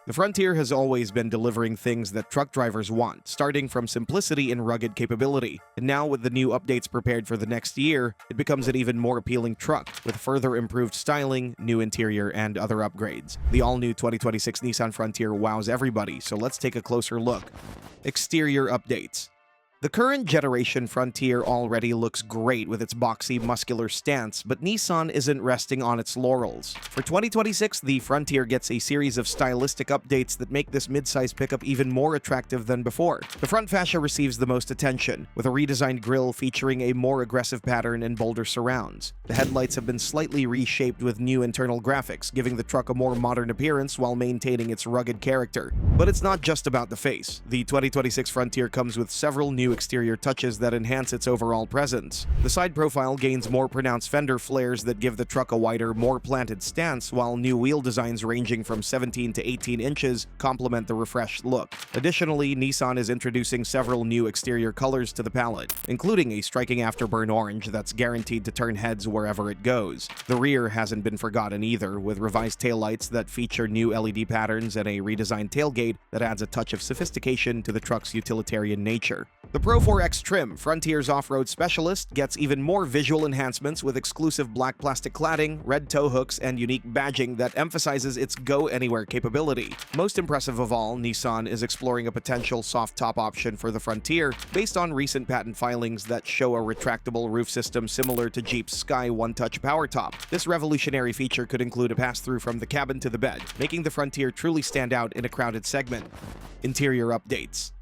The Frontier has always been delivering things that truck drivers want, starting from simplicity and rugged capability. And now with the new updates prepared for the next year, it becomes an even more appealing truck, with further improved styling, new interior, and other upgrades. The all-new 2026 Nissan Frontier wows everybody, so let's take a closer look. Exterior updates. The current generation Frontier already looks great with its boxy, muscular stance, but Nissan isn't resting on its laurels. For 2026, the Frontier gets a series of stylistic updates that make this midsize pickup even more attractive than before. The front fascia receives the most attention, with a redesigned grille featuring a more aggressive pattern and bolder surrounds. The headlights have been slightly reshaped with new internal graphics, giving the truck a more modern appearance while maintaining its rugged character. But it's not just about the face. The 2026 Frontier comes with several new exterior touches that enhance its overall presence. The side profile gains more pronounced fender flares that give the truck a wider, more planted stance, while new wheel designs ranging from 17 to 18 inches complement the refreshed look. Additionally, Nissan is introducing several new exterior colors to the palette, including a striking afterburn orange that's guaranteed to turn heads wherever it goes. The rear hasn't been forgotten either, with revised taillights that feature new LED patterns and a redesigned tailgate that adds a touch of sophistication to the truck's utilitarian nature. The Pro 4X trim, Frontier's off-road specialist, gets even more visual enhancements with exclusive black plastic cladding, red tow hooks, and unique badging that emphasizes its go-anywhere capability. Most impressive of all, Nissan is exploring a potential soft-top option for the Frontier based on recent patent filings that show a retractable roof system similar to Jeep's Sky One-Touch Power Top. This revolutionary feature could include a pass-through from the cabin to the bed, making the Frontier truly stand out in a crowded segment. Interior updates.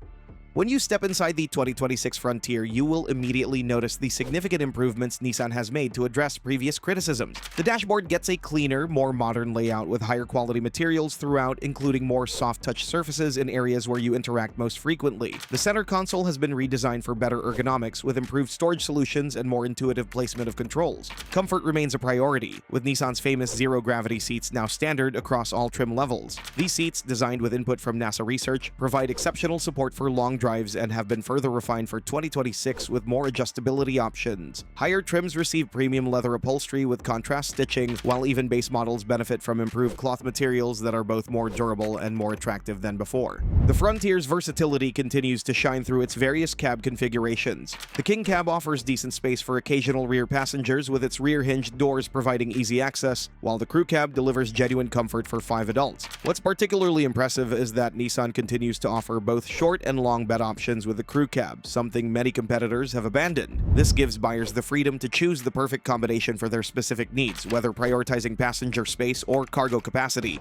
When you step inside the 2026 Frontier, you will immediately notice the significant improvements Nissan has made to address previous criticisms. The dashboard gets a cleaner, more modern layout with higher quality materials throughout, including more soft-touch surfaces in areas where you interact most frequently. The center console has been redesigned for better ergonomics with improved storage solutions and more intuitive placement of controls. Comfort remains a priority, with Nissan's famous zero-gravity seats now standard across all trim levels. These seats, designed with input from NASA research, provide exceptional support for long drives and have been further refined for 2026 with more adjustability options. Higher trims receive premium leather upholstery with contrast stitching, while even base models benefit from improved cloth materials that are both more durable and more attractive than before. The Frontier's versatility continues to shine through its various cab configurations. The King Cab offers decent space for occasional rear passengers, with its rear-hinged doors providing easy access, while the Crew Cab delivers genuine comfort for 5 adults. What's particularly impressive is that Nissan continues to offer both short and long bed options with the Crew Cab, something many competitors have abandoned. This gives buyers the freedom to choose the perfect combination for their specific needs, whether prioritizing passenger space or cargo capacity.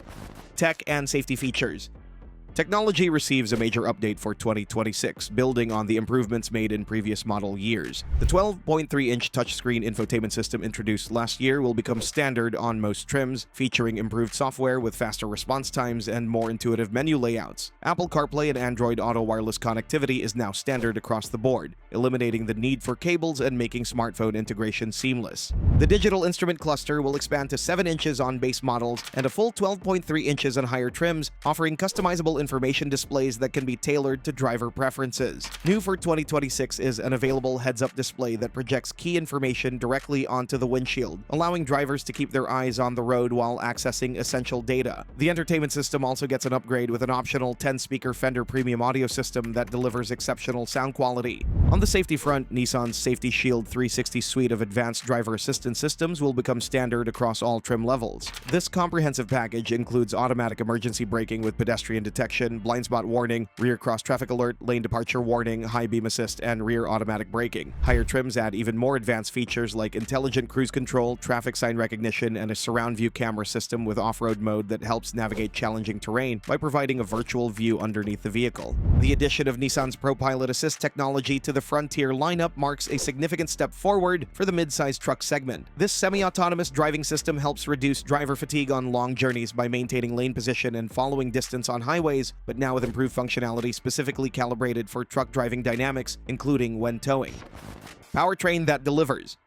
Tech and safety features. Technology receives a major update for 2026, building on the improvements made in previous model years. The 12.3-inch touchscreen infotainment system introduced last year will become standard on most trims, featuring improved software with faster response times and more intuitive menu layouts. Apple CarPlay and Android Auto wireless connectivity is now standard across the board, eliminating the need for cables and making smartphone integration seamless. The digital instrument cluster will expand to 7 inches on base models and a full 12.3 inches on higher trims, offering customizable information displays that can be tailored to driver preferences. New for 2026 is an available heads-up display that projects key information directly onto the windshield, allowing drivers to keep their eyes on the road while accessing essential data. The entertainment system also gets an upgrade with an optional 10-speaker Fender premium audio system that delivers exceptional sound quality. On the safety front, Nissan's Safety Shield 360 suite of advanced driver assistance systems will become standard across all trim levels. This comprehensive package includes automatic emergency braking with pedestrian detection, blind spot warning, rear cross traffic alert, lane departure warning, high beam assist, and rear automatic braking. Higher trims add even more advanced features like intelligent cruise control, traffic sign recognition, and a surround view camera system with off-road mode that helps navigate challenging terrain by providing a virtual view underneath the vehicle. The addition of Nissan's ProPilot Assist technology to the Frontier lineup marks a significant step forward for the mid-size truck segment. This semi-autonomous driving system helps reduce driver fatigue on long journeys by maintaining lane position and following distance on highways, but now with improved functionality specifically calibrated for truck driving dynamics, including when towing. Powertrain that delivers.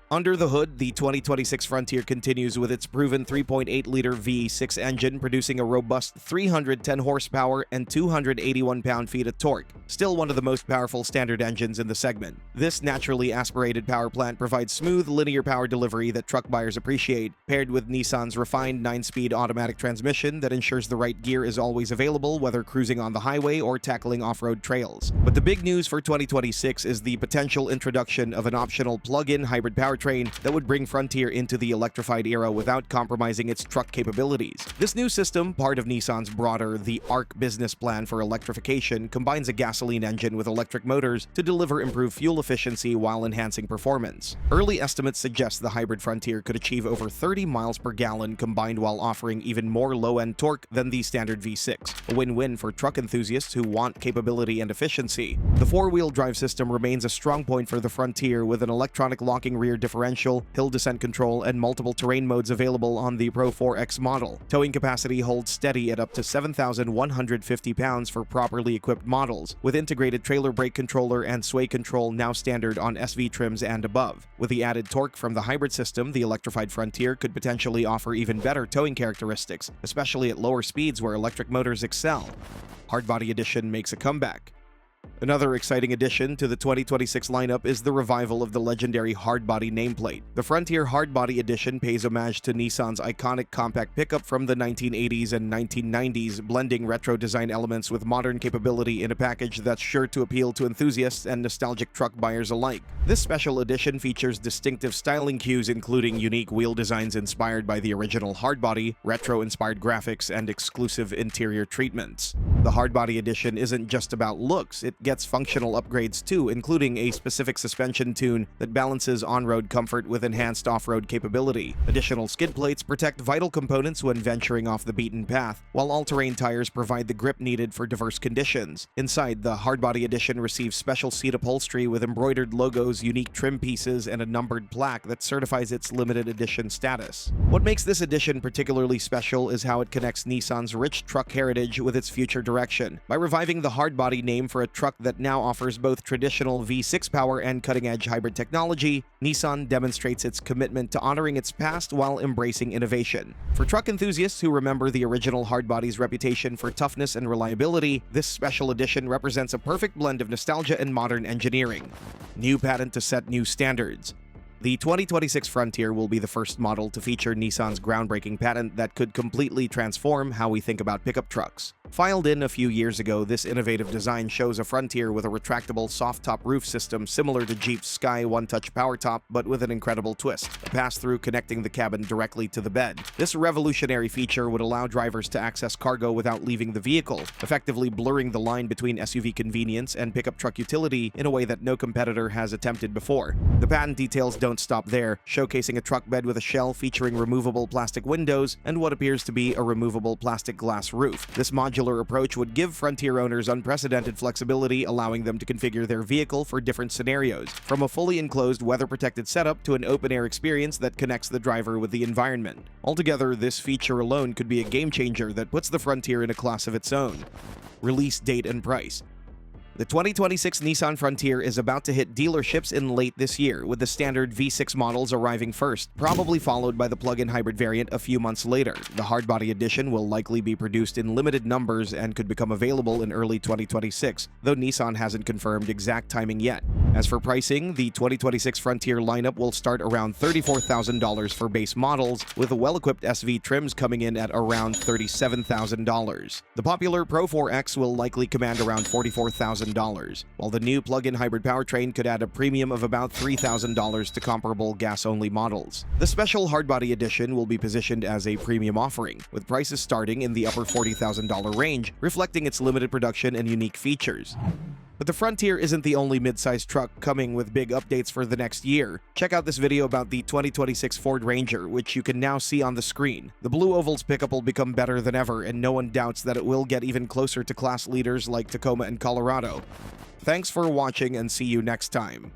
Under the hood, the 2026 Frontier continues with its proven 3.8-liter V6 engine, producing a robust 310 horsepower and 281 pound-feet of torque, still one of the most powerful standard engines in the segment. This naturally aspirated power plant provides smooth, linear power delivery that truck buyers appreciate, paired with Nissan's refined 9-speed automatic transmission that ensures the right gear is always available, whether cruising on the highway or tackling off-road trails. But the big news for 2026 is the potential introduction of an optional plug-in hybrid powertrain that would bring Frontier into the electrified era without compromising its truck capabilities. This new system, part of Nissan's broader The ARC business plan for electrification, combines a gasoline engine with electric motors to deliver improved fuel efficiency while enhancing performance. Early estimates suggest the hybrid Frontier could achieve over 30 miles per gallon combined while offering even more low-end torque than the standard V6, a win-win for truck enthusiasts who want capability and efficiency. The four-wheel drive system remains a strong point for the Frontier, with an electronic locking rear differential, hill descent control, and multiple terrain modes available on the Pro 4X model. Towing capacity holds steady at up to 7,150 pounds for properly equipped models, with integrated trailer brake controller and sway control now standard on SV trims and above. With the added torque from the hybrid system, the electrified Frontier could potentially offer even better towing characteristics, especially at lower speeds where electric motors excel. Hardbody Edition makes a comeback. Another exciting addition to the 2026 lineup is the revival of the legendary Hardbody nameplate. The Frontier Hardbody Edition pays homage to Nissan's iconic compact pickup from the 1980s and 1990s, blending retro design elements with modern capability in a package that's sure to appeal to enthusiasts and nostalgic truck buyers alike. This special edition features distinctive styling cues, including unique wheel designs inspired by the original Hardbody, retro-inspired graphics, and exclusive interior treatments. The Hardbody Edition isn't just about looks, it gets functional upgrades too, including a specific suspension tune that balances on-road comfort with enhanced off-road capability. Additional skid plates protect vital components when venturing off the beaten path, while all-terrain tires provide the grip needed for diverse conditions. Inside, the Hardbody Edition receives special seat upholstery with embroidered logos, unique trim pieces, and a numbered plaque that certifies its limited edition status. What makes this edition particularly special is how it connects Nissan's rich truck heritage with its future direction. By reviving the Hardbody name for a truck that now offers both traditional V6 power and cutting-edge hybrid technology, Nissan demonstrates its commitment to honoring its past while embracing innovation. For truck enthusiasts who remember the original Hardbody's reputation for toughness and reliability, this special edition represents a perfect blend of nostalgia and modern engineering. New patent to set new standards. The 2026 Frontier will be the first model to feature Nissan's groundbreaking patent that could completely transform how we think about pickup trucks. Filed in a few years ago, this innovative design shows a Frontier with a retractable soft-top roof system similar to Jeep's Sky One-Touch Power Top, but with an incredible twist, a pass-through connecting the cabin directly to the bed. This revolutionary feature would allow drivers to access cargo without leaving the vehicle, effectively blurring the line between SUV convenience and pickup truck utility in a way that no competitor has attempted before. The patent details don't stop there, showcasing a truck bed with a shell featuring removable plastic windows and what appears to be a removable plastic glass roof. This modular approach would give Frontier owners unprecedented flexibility, allowing them to configure their vehicle for different scenarios, from a fully enclosed weather-protected setup to an open-air experience that connects the driver with the environment. Altogether, this feature alone could be a game-changer that puts the Frontier in a class of its own. Release date and price. The 2026 Nissan Frontier is about to hit dealerships in late this year, with the standard V6 models arriving first, probably followed by the plug-in hybrid variant a few months later. The Hardbody Edition will likely be produced in limited numbers and could become available in early 2026, though Nissan hasn't confirmed exact timing yet. As for pricing, the 2026 Frontier lineup will start around $34,000 for base models, with the well-equipped SV trims coming in at around $37,000. The popular Pro 4X will likely command around $44,000, while the new plug-in hybrid powertrain could add a premium of about $3,000 to comparable gas-only models. The special Hardbody Edition will be positioned as a premium offering, with prices starting in the upper $40,000 range, reflecting its limited production and unique features. But the Frontier isn't the only mid-sized truck coming with big updates for the next year. Check out this video about the 2026 Ford Ranger, which you can now see on the screen. The Blue Oval's pickup will become better than ever, and no one doubts that it will get even closer to class leaders like Tacoma and Colorado. Thanks for watching, and see you next time.